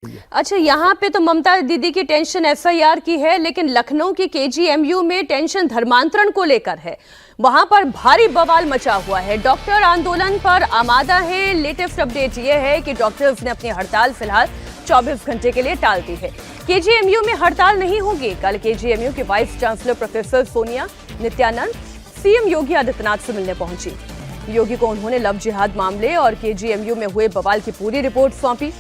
अच्छा, यहाँ पे तो ममता दीदी की टेंशन एफआईआर की है, लेकिन लखनऊ की केजीएमयू में टेंशन धर्मांतरण को लेकर है। वहां पर भारी बवाल मचा हुआ है। डॉक्टर आंदोलन पर आमादा है। लेटेस्ट अपडेट ये है कि डॉक्टर्स ने अपनी हड़ताल फिलहाल 24 घंटे के लिए टाल दी है। केजीएमयू में हड़ताल नहीं होगी। कल केजीएमयू के vice chancellor professor Sonia Nityanand CM Yogi Adityanath से मिलने पहुंची। योगी को उन्होंने लव जिहाद मामले और केजीएमयू में हुए बवाल की पूरी रिपोर्ट सौंपी।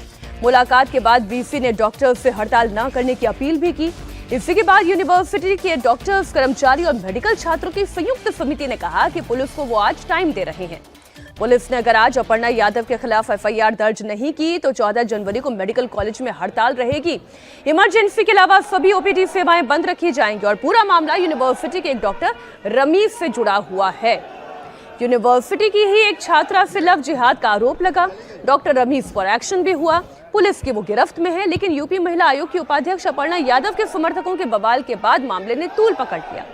मुलाकात के बाद वीसी ने डॉक्टर्स से हड़ताल न करने की अपील भी की। इसी के बाद यूनिवर्सिटी के डॉक्टर्स, कर्मचारी और मेडिकल छात्रों की संयुक्त समिति ने कहा कि पुलिस को वो आज टाइम दे रहे हैं। पुलिस ने अगर आज अपर्णा यादव के खिलाफ एफआईआर दर्ज नहीं की तो 14 जनवरी को मेडिकल कॉलेज में हड़ताल रहेगी। इमरजेंसी के अलावा सभी ओपीडी सेवाएं बंद रखी जाएंगी और पूरा मामला यूनिवर्सिटी के एक डॉक्टर रमीज से जुड़ा हुआ है। यूनिवर्सिटी की ही एक छात्रा से लव जिहाद का आरोप लगा। डॉक्टर रमीज पर एक्शन भी हुआ। पुलिस की वो गिरफ्त में है, लेकिन यूपी महिला आयोग की उपाध्यक्ष अपर्णा यादव के समर्थकों के बवाल के बाद मामले ने तूल पकड़ लिया।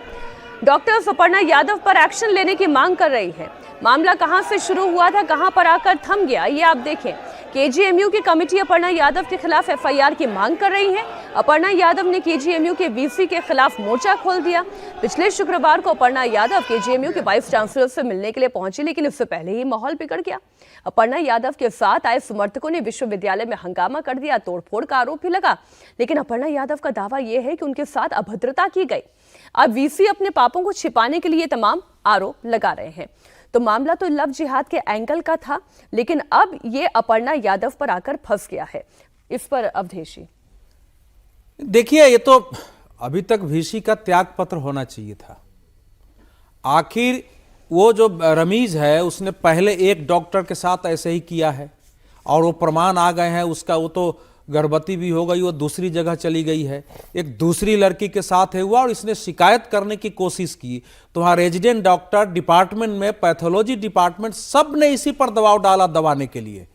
डॉक्टर्स अपर्णा यादव पर एक्शन लेने की मांग कर रही है। मामला कहां से शुरू हुआ था, कहां पर आकर थम गया, ये आप देखें। केजीएमयू की कमेटी अपर्णा यादव के खिलाफ एफआईआर की मांग कर रही है। अपर्णा यादव ने केजीएमयू के वीसी के खिलाफ मोर्चा खोल दिया। पिछले शुक्रवार को अपर्णा यादव केजीएमयू के वाइस चांसलर से मिलने के लिए पहुंची, लेकिन इससे पहले ही माहौल बिगड़ गया। अपर्णा यादव के साथ आए समर्थकों ने विश्वविद्यालय में हंगामा कर दिया। तोड़फोड़ का आरोप भी लगा, लेकिन अपर्णा यादव का दावा यह है कि उनके साथ अभद्रता की गई। अब वीसी अपने पापों को छिपाने के लिए तमाम आरोप लगा रहे हैं। तो मामला तो लव जिहाद के एंगल का था, लेकिन अब ये अपर्णा यादव पर आकर फंस गया है। इस पर अवधेश जी देखिए, ये तो अभी तक वीसी का त्याग पत्र होना चाहिए था। आखिर वो जो रमीज है उसने पहले एक डॉक्टर के साथ ऐसे ही किया है और वो प्रमाण आ गए हैं उसका। वो तो गर्भवती भी हो गई, वो दूसरी जगह चली गई है, एक दूसरी लड़की के साथ है हुआ और इसने शिकायत करने की कोशिश की। तो वहाँ रेजिडेंट डॉक्टर, डिपार्टमेंट में पैथोलॉजी डिपार्टमेंट, सब ने इसी पर दबाव डाला दबाने के लिए।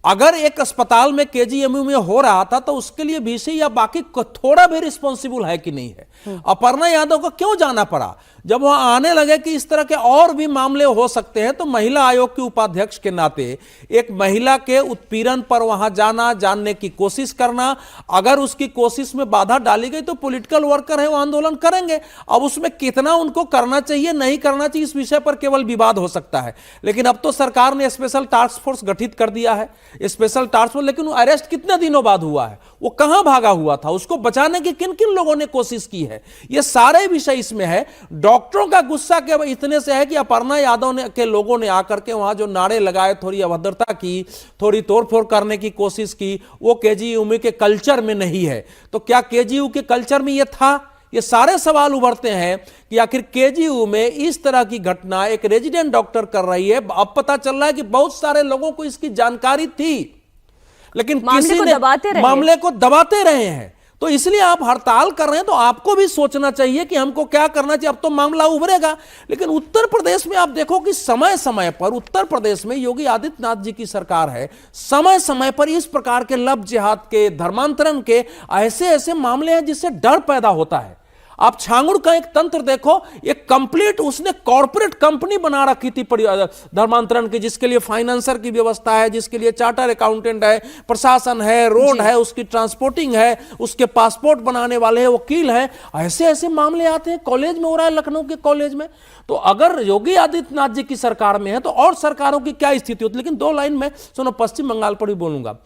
अगर एक अस्पताल में केजीएमयू में हो रहा था तो उसके लिए वीसी या बाकी थोड़ा भी रिस्पॉन्सिबल है कि नहीं है। अपर्णा यादव को क्यों जाना पड़ा? जब वहां आने लगे कि इस तरह के और भी मामले हो सकते हैं, तो महिला आयोग के उपाध्यक्ष के नाते एक महिला के उत्पीड़न पर वहां जाना, जानने की कोशिश करना, अगर उसकी कोशिश में बाधा डाली गई तो पॉलिटिकल वर्कर है वो आंदोलन करेंगे। अब उसमें कितना उनको करना चाहिए, नहीं करना चाहिए, इस विषय पर केवल विवाद हो सकता है। लेकिन अब तो सरकार ने स्पेशल टास्क फोर्स गठित कर दिया है, स्पेशल टास्क फोर्स। लेकिन अरेस्ट कितने दिनों बाद हुआ है? वो कहां भागा हुआ था? उसको बचाने की किन किन लोगों ने कोशिश की है? ये सारे विषय इसमें है। डॉक्टरों का गुस्सा केवल इतने से है कि अपर्णा यादव के लोगों ने आकर के वहां जो नारे लगाए, थोड़ी अभद्रता की, थोड़ी तोड़फोड़ करने की कोशिश की, वो केजीयू के कल्चर में नहीं है। तो क्या केजीयू के कल्चर में ये था? ये सारे सवाल उभरते हैं कि आखिर केजीयू में इस तरह की घटना एक रेजिडेंट डॉक्टर कर रही है। अब पता चल रहा है कि बहुत सारे लोगों को इसकी जानकारी थी, लेकिन किसी ने मामले को दबाते रहे हैं। तो इसलिए आप हड़ताल कर रहे हैं, तो आपको भी सोचना चाहिए कि हमको क्या करना चाहिए। अब तो मामला उभरेगा। लेकिन उत्तर प्रदेश में आप देखो कि समय समय पर उत्तर प्रदेश में योगी आदित्यनाथ जी की सरकार है, समय समय पर इस प्रकार के लव जिहाद के, धर्मांतरण के ऐसे ऐसे मामले हैं जिससे डर पैदा होता है। आप छांगुड़ का एक तंत्र देखो, एक कंप्लीट उसने कॉर्पोरेट कंपनी बना रखी थी धर्मांतरण की, जिसके लिए फाइनेंसर की व्यवस्था है, जिसके लिए चार्टर अकाउंटेंट है, प्रशासन है, रोड है, उसकी ट्रांसपोर्टिंग है, उसके पासपोर्ट बनाने वाले हैं, वकील हैं। ऐसे ऐसे मामले आते हैं। कॉलेज में हो रहा है, लखनऊ के कॉलेज में। तो अगर योगी आदित्यनाथ जी की सरकार में है तो और सरकारों की क्या स्थिति होती। लेकिन 2 लाइन में सुनो, पश्चिम बंगाल पर भी बोलूंगा।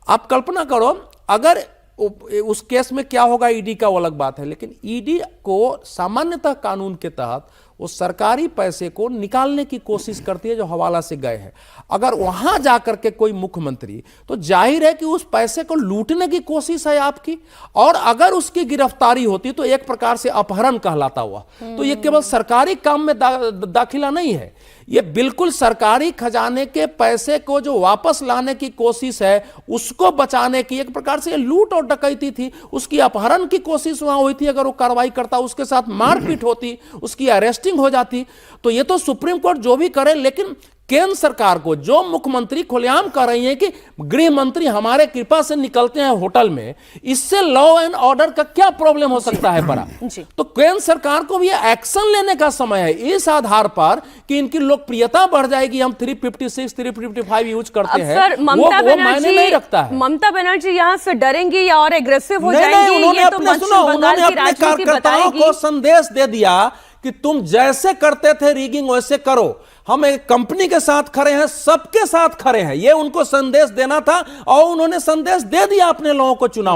आप कल्पना करो अगर उस केस में क्या होगा, ईडी का वो अलग बात है। लेकिन ईडी को सामान्यतः कानून के तहत वो सरकारी पैसे को निकालने की कोशिश करती है जो हवाला से गए हैं। अगर वहां जाकर के कोई मुख्यमंत्री, तो जाहिर है कि उस पैसे को लूटने की कोशिश है आपकी, और अगर उसकी गिरफ्तारी होती तो एक प्रकार से अपहरण कहलाता हुआ। तो ये केवल सरकारी काम में दाखिला नहीं है, ये बिल्कुल सरकारी खजाने के पैसे को जो वापस लाने की कोशिश है, उसको बचाने की एक प्रकार से लूट और डकैती थी। उसकी अपहरण की कोशिश वहां हुई थी। अगर वो कार्रवाई करता, उसके साथ मारपीट होती, उसकी अरेस्ट टेस्टिंग हो जाती। तो ये तो सुप्रीम कोर्ट जो भी करे, लेकिन केंद्र सरकार को, जो मुख्यमंत्री खुलेआम कह रही है कि गृह मंत्री हमारे कृपा से निकलते हैं होटल में, इससे लॉ एंड ऑर्डर का क्या प्रॉब्लम हो सकता है बड़ा? तो केंद्र सरकार को भी एक्शन लेने का समय है इस आधार पर कि इनकी लोकप्रियता बढ़ जाएगी। हम 356 355 यूज करते हैं, सर, वो मायने नहीं रखता है। ममता बनर्जी यहाँ से डरेंगी या और एग्रेसिव हो नहीं, जाएंगी? उन्होंने ये तो अपने पश्चिम बंगाल की अपने राजनीति कार्यकर्ताओं बताएगी। को संदेश दे दिया कि तुम जैसे करते थे रिगिंग वैसे करो, हम एक कंपनी के साथ खड़े हैं, सबके साथ खड़े हैं, ये उनको संदेश देना था और उन्होंने संदेश दे दिया अपने लोगों को चुनाव